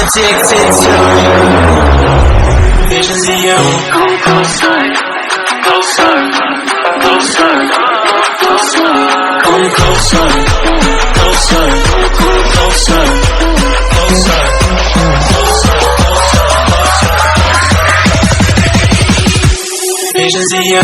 addicted to you. Visions of you. Come closer, closer, closer, closer. Come closer, closer, closer, closer, closer, closer. Visions of you.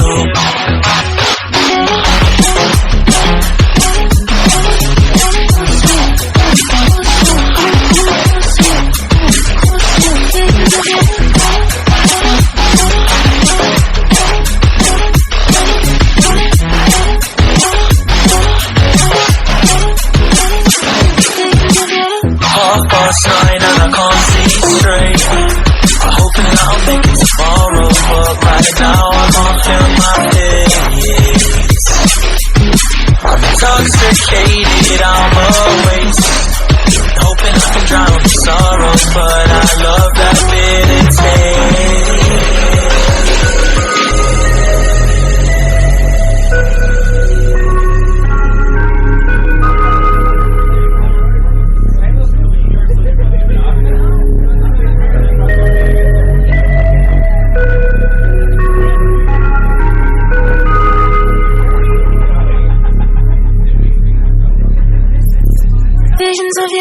Past 9 and I can't see straight. I'm hoping that I'll make it tomorrow, but right now I can't feel my face. I'm intoxicated, I'm awake, hoping I can drown the sorrows, but I love that bitter visions of you.